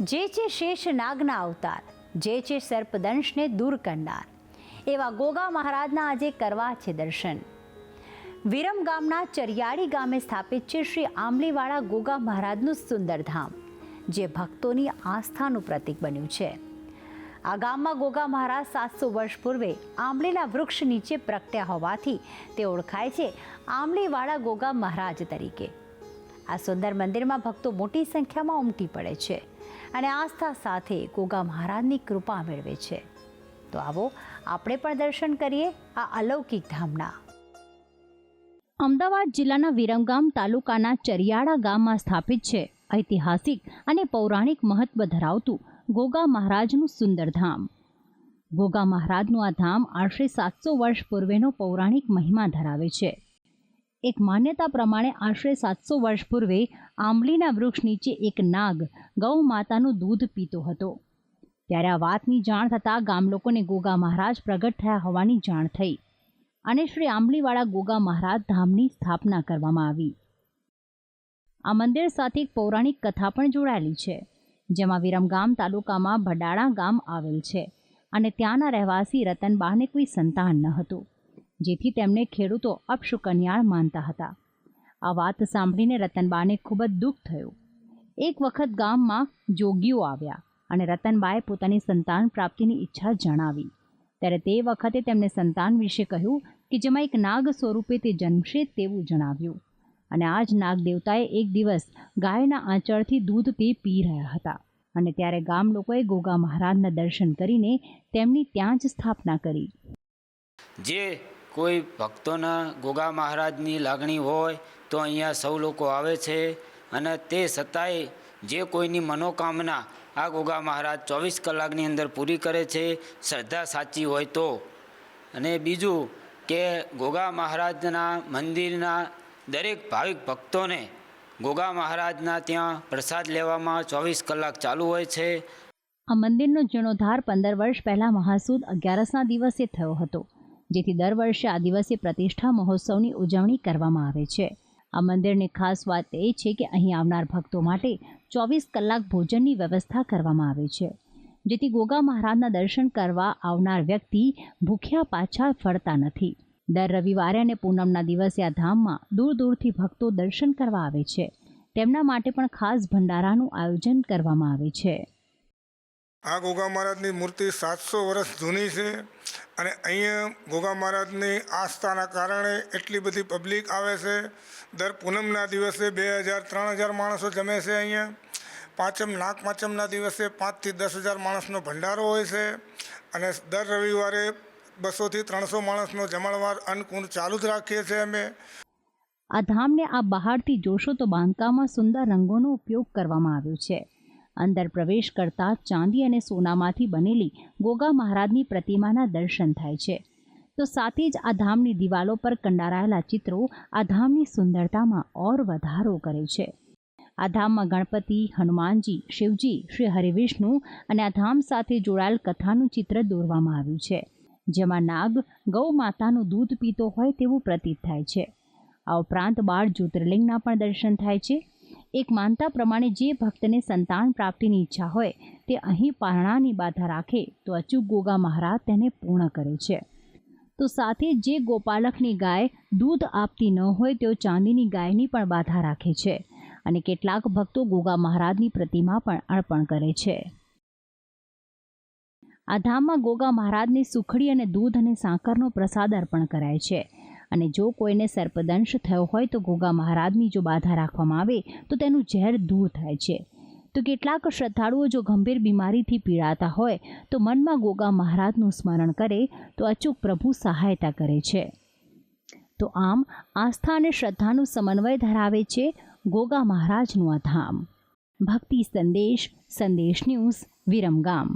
જે છે શેષ નાગના અવતાર, જે છે સર્પદંશને દૂર કરનાર, એવા ગોગા મહારાજના આજે કરવા છે દર્શન. વિરમ ગામના ચરિયાળી ગામે સ્થાપિત છે શ્રી આંબલીવાળા ગોગા મહારાજનું સુંદર ધામ, જે ભક્તોની આસ્થાનું પ્રતીક બન્યું છે. આ ગામમાં ગોગા મહારાજ 700 વર્ષ પૂર્વે આંબલીના વૃક્ષ નીચે પ્રગટ્યા હોવાથી તે ઓળખાય છે આંબલીવાળા ગોગા મહારાજ તરીકે. આ સુંદર મંદિરમાં ભક્તો મોટી સંખ્યામાં ઉમટી પડે છે અને આસ્થા સાથે ગોગા મહારાજની કૃપા મેળવે છે. તો આવો આપણે પણ દર્શન કરીએ આ અલૌકિક ધામના. અમદાવાદ જિલ્લાના વિરમગામ તાલુકાના ચરિયાળા ગામમાં સ્થાપિત છે ઐતિહાસિક અને પૌરાણિક મહત્વ ધરાવતું ગોગા મહારાજનું સુંદર ધામ. ગોગા મહારાજનું આ ધામ આશરે 700 વર્ષ પૂર્વેનો પૌરાણિક મહિમા ધરાવે છે. એક માન્યતા પ્રમાણે આશરે 700 વર્ષ પૂર્વે આંબલીના વૃક્ષ નીચે એક નાગ ગૌ માતાનું દૂધ પીતો હતો. ત્યારે આ વાતની જાણ થતાં ગામ લોકોને ગોગા મહારાજ પ્રગટ થયા હોવાની જાણ થઈ અને શ્રી આંબલીવાળા ગોગા મહારાજ ધામની સ્થાપના કરવામાં આવી. આ મંદિર સાથે એક પૌરાણિક કથા પણ જોડાયેલી છે, જેમાં વિરમગામ તાલુકામાં ભડાળા ગામ આવેલ છે અને ત્યાંના રહેવાસી રતનબાને કોઈ સંતાન ન હતું, જેથી તેમને ખેડૂતો અપશુકન્યાળ માનતા હતા. આ વાત સાંભળીને રતનબાને ખૂબ જ દુઃખ થયું. એક વખત ગામમાં જોગીઓ આવ્યા અને રતનબાએ પોતાની સંતાન પ્રાપ્તિની ઈચ્છા જણાવી. ત્યારે તે વખતે તેમને સંતાન વિશે કહ્યું કે જેમાં એક નાગ સ્વરૂપે તે જન્મશે તેવું જણાવ્યું. અને આ જ નાગ દેવતાએ એક દિવસ ગાયના આંચળથી દૂધ તે પી રહ્યા હતા અને ત્યારે ગામ લોકોએ ગોગા મહારાજના દર્શન કરીને તેમની ત્યાં જ સ્થાપના કરી. જે કોઈ ભક્તોના ગોગા મહારાજની લાગણી હોય તો અહીંયા સૌ લોકો આવે છે અને તે છતાંય જે કોઈની મનોકામના આ ગોગા મહારાજ 24 કલાકની અંદર પૂરી કરે છે, શ્રદ્ધા સાચી હોય તો. અને બીજું કે ગોગા મહારાજના મંદિરના દરેક ભાવિક ભક્તોને ગોગા મહારાજના ત્યાં પ્રસાદ લેવામાં 24 કલાક ચાલુ હોય છે. આ મંદિરનો જીર્ણોદ્ધાર 15 વર્ષ પહેલાં મહાસુદ 11ના દિવસે થયો હતો, જેથી દર વર્ષે આ દિવસે પ્રતિષ્ઠા મહોત્સવની ઉજવણી કરવામાં આવે છે. આ મંદિરની ખાસ વાત એ છે કે અહીં આવનાર ભક્તો માટે 24 કલાક ભોજનની વ્યવસ્થા કરવામાં આવે છે, જેથી ગોગા મહારાજના દર્શન કરવા આવનાર વ્યક્તિ ભૂખ્યા પાછા ફરતા નથી. દર રવિવારે અને પૂનમના દિવસે આ ધામમાં દૂર દૂરથી ભક્તો દર્શન કરવા આવે છે. તેમના માટે પણ ખાસ ભંડારાનું આયોજન કરવામાં આવે છે. આ ગોગા મહારાજની મૂર્તિ 700 વર્ષ જૂની છે અને અહીંયા ગોગા મહારાજની આસ્થાના કારણે એટલી બધી પબ્લિક આવે છે. દર પૂનમના દિવસે 2000-3000 માણસો જમે છે. અહીંયા નાગ પાંચમના દિવસે 5,000 થી 10,000 માણસનો ભંડારો હોય છે અને દર રવિવારે 200-300 માણસનો જમણવાર અન્નકુંડ ચાલુ જ રાખીએ છીએ અમે. આ ધામને આ બહારથી જોશો તો બાંધકામમાં સુંદર રંગોનો ઉપયોગ કરવામાં આવ્યો છે. અંદર પ્રવેશ કરતા ચાંદી અને સોનામાંથી બનેલી ગોગા મહારાજની પ્રતિમાના દર્શન થાય છે. તો સાથે જ આ ધામની દિવાલો પર કંડારાયેલા ચિત્રો આ ધામની સુંદરતામાં ઓર વધારો કરે છે. આ ધામમાં ગણપતિ, હનુમાનજી, શિવજી, શ્રી હરિવિષ્ણુ અને આ ધામ સાથે જોડાયેલ કથાનું ચિત્ર દોરવામાં આવ્યું છે, જેમાં નાગ ગૌ માતાનું દૂધ પીતો હોય તેવું પ્રતીત થાય છે. આ ઉપરાંત 12 જ્યોતિર્લિંગના પણ દર્શન થાય છે. એક માનતા પ્રમાણે જે ભક્તને સંતાન પ્રાપ્તિની ઈચ્છા હોય તે અહીં પારણાની બાધા રાખે તો અચૂક ગોગા મહારાજ તેને પૂર્ણ કરે છે. તો સાથે જે ગોપાલકની ગાય દૂધ આપતી ન હોય તેઓ ચાંદીની ગાયની પણ બાધા રાખે છે અને કેટલાક ભક્તો ગોગા મહારાજની પ્રતિમા પણ અર્પણ કરે છે. આ ધામમાં ગોગા મહારાજને સુખડી અને દૂધ અને સાકરનો પ્રસાદ અર્પણ કરાય છે અને જો કોઈને સર્પદંશ થયો હોય તો ગોગા મહારાજની જો બાધા રાખવામાં આવે તો તેનું ઝેર દૂર થાય છે. તો કેટલાક શ્રદ્ધાળુઓ જો ગંભીર બીમારીથી પીડાતા હોય તો મનમાં ગોગા મહારાજનું સ્મરણ કરે તો અચૂક પ્રભુ સહાયતા કરે છે. તો આમ આસ્થા અને શ્રદ્ધાનું સમન્વય ધરાવે છે ગોગા મહારાજનું આ ધામ. ભક્તિ સંદેશ ન્યૂઝ, વિરમગામ.